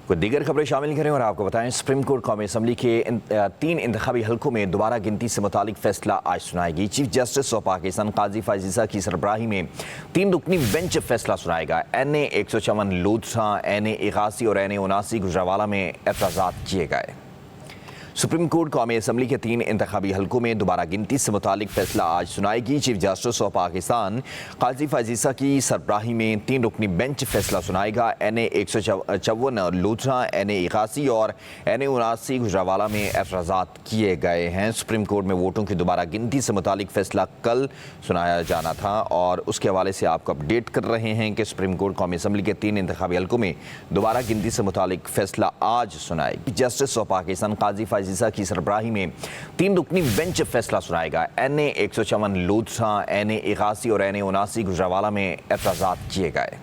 कुछ दीगर खबरें शामिल करें और आपको बताएं सुप्रीम कोर्ट कौमी असम्बली के 3 इंतखाबी हलकों में दोबारा गिनती से मुतालिक फैसला आज सुनाएगी। चीफ जस्टिस ऑफ पाकिस्तान काजी फायजीसा की सरबराही में 3 रुकनी बेंच फैसला सुनाएगा। NA 154 लूथरा, NA 81 और NA 79 गुजरावाला में एतराज़ात किए गए। सुप्रीम कोर्ट कौमी असम्बली के 3 इंतखाबी हलकों में दोबारा गिनती से मुतालिक फैसला आज सुनाएगी। चीफ जस्टिस ऑफ पाकिस्तान काजी फायजीसा की सरबराही में 3 रुकनी बेंच फैसला सुनाएगा। NA 154 लूथरा, NA 81 और NA 79 गुजरावाला में एतराज़ात किए गए हैं। सुप्रीम कोर्ट में वोटों की दोबारा गिनती से मुतालिक फैसला कल सुनाया जाना था और उसके हवाले से आपको अपडेट कर रहे हैं कि सुप्रीम कोर्ट कौमी असम्बली के 3 इंतखाबी हलकों में दोबारा गिनती से मुतालिक फैसला आज सुनाएगी। जस्टिस ऑफ पाकिस्तान काजी फायजीसा की सरबराही में 3 रुकनी बेंच फैसला सुनाएगा। NA 154 लूथरा, NA 81 और NA 79 गुजरावाला में एतराज़ात किए गए।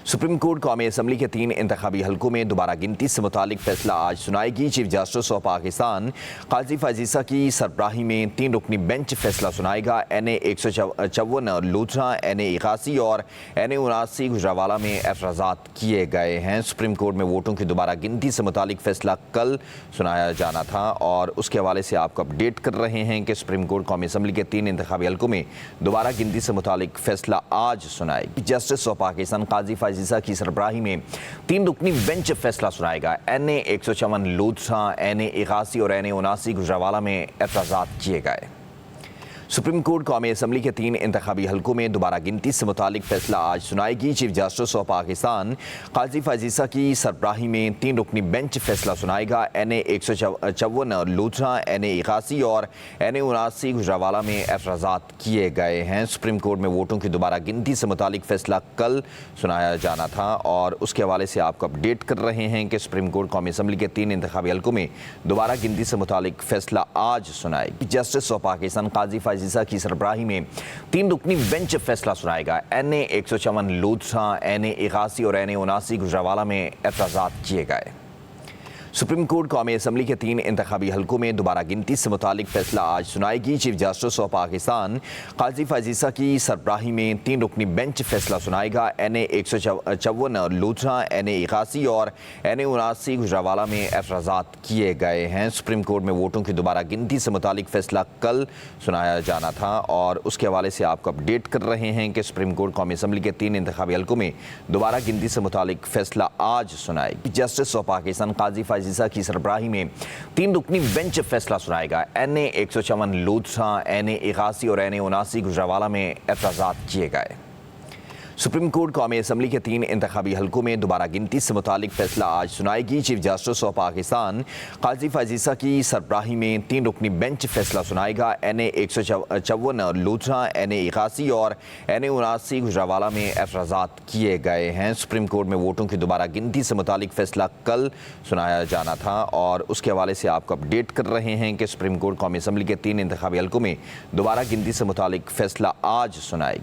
सुप्रीम कोर्ट कौमी असम्बली के 3 इंतखाबी हलकों में दोबारा गिनती से मुतालिक फैसला आज सुनाएगी। चीफ जस्टिस ऑफ पाकिस्तान काजी फायजीसा की सरबराही में 3 रुकनी बेंच फैसला सुनाएगा। NA 154 लूथरा, NA 81 और NA 79 गुजरावाला में एतराज़ात किए गए हैं। सुप्रीम कोर्ट में वोटों की दोबारा गिनती से मुतालिक फैसला कल सुनाया जाना था और उसके हवाले से आपको अपडेट कर रहे हैं कि सुप्रीम कोर्ट कौमी असम्बली के 3 इंतखाबी हलकों में दोबारा गिनती से मुतालिक फैसला आज सुनाएगी। जस्टिस ऑफ पाकिस्तान काजी फायजीसा की सरबराही में 3 रुकनी बेंच फैसला सुनाएगा। NA 154 लूथरा, NA 81 और NA 79 गुजरावाला में एतराज़ात किए गए। सुप्रीम कोर्ट कौमी असम्बली के 3 इंतखाबी हलकों में दोबारा गिनती से मुतालिक फैसला आज सुनाएगी। चीफ जस्टिस ऑफ पाकिस्तान काजी फायजीसा की सरबराही में 3 रुकनी बेंच फैसला सुनाएगा। NA 154 लूथरा, NA 81 और NA 79 गुजरावाला में एतराज़ात किए गए हैं। सुप्रीम कोर्ट में वोटों की दोबारा गिनती से मुतालिक फैसला कल सुनाया जाना था और उसके हवाले से आपको अपडेट कर रहे हैं कि सुप्रीम कोर्ट कौमी असम्बली के 3 इंतखाबी हलकों में दोबारा गिनती से मुतालिक फैसला आज सुनाएगी। जस्टिस ऑफ पाकिस्तान काजी फायजीसा की सरबराही में 3 रुकनी बेंच फैसला सुनाएगा। NA 154 लूथरा, NA 81 और NA 79 गुजरावाला में एतराज़ात किए गए। सुप्रीम कोर्ट कौमी असम्बली के 3 इंतखाबी हलकों में दोबारा गिनती से मुतालिक फैसला आज सुनाएगी। चीफ जस्टिस ऑफ पाकिस्तान काजी फायजीसा की सरबराही में 3 रुकनी बेंच फैसला सुनाएगा। NA 154 लूथरा, NA 81 और NA 79 गुजरावाला में एतराज़ात किए गए हैं। सुप्रीम कोर्ट में वोटों की दोबारा गिनती से मुतालिक फैसला कल सुनाया जाना था और उसके हवाले से आपको अपडेट कर रहे हैं कि सुप्रीम कोर्ट कौमी असम्बली के 3 इंतखाबी हलकों में दोबारा गिनती से मुतालिक फैसला आज सुनाएगी। जस्टिस ऑफ पाकिस्तान काजी फायजीसा की सरबराही में 3 रुकनी बेंच फैसला सुनाएगा। NA 154 लूथरा, NA 81 और NA 79 गुजरावाला में एतराज़ात किए गए। सुप्रीम कोर्ट कौमी असम्बली के 3 इंतखाबी हलकों में दोबारा गिनती से मुतालिक फैसला आज सुनाएगी। चीफ जस्टिस ऑफ पाकिस्तान काजी फायजीसा की सरबराही में 3 रुकनी बेंच फैसला सुनाएगा। NA 154 लूथरा, NA 81 और NA 79 गुजरावाला में एतराज़ात किए गए हैं। सुप्रीम कोर्ट में वोटों की दोबारा गिनती से मुतालिक फैसला कल सुनाया जाना था और उसके हवाले से आपको अपडेट कर रहे हैं कि सुप्रीम कोर्ट कौमी असम्बली के 3 इंतखाबी हलकों में दोबारा गिनती से मुतालिक फैसला आज सुनाएगी।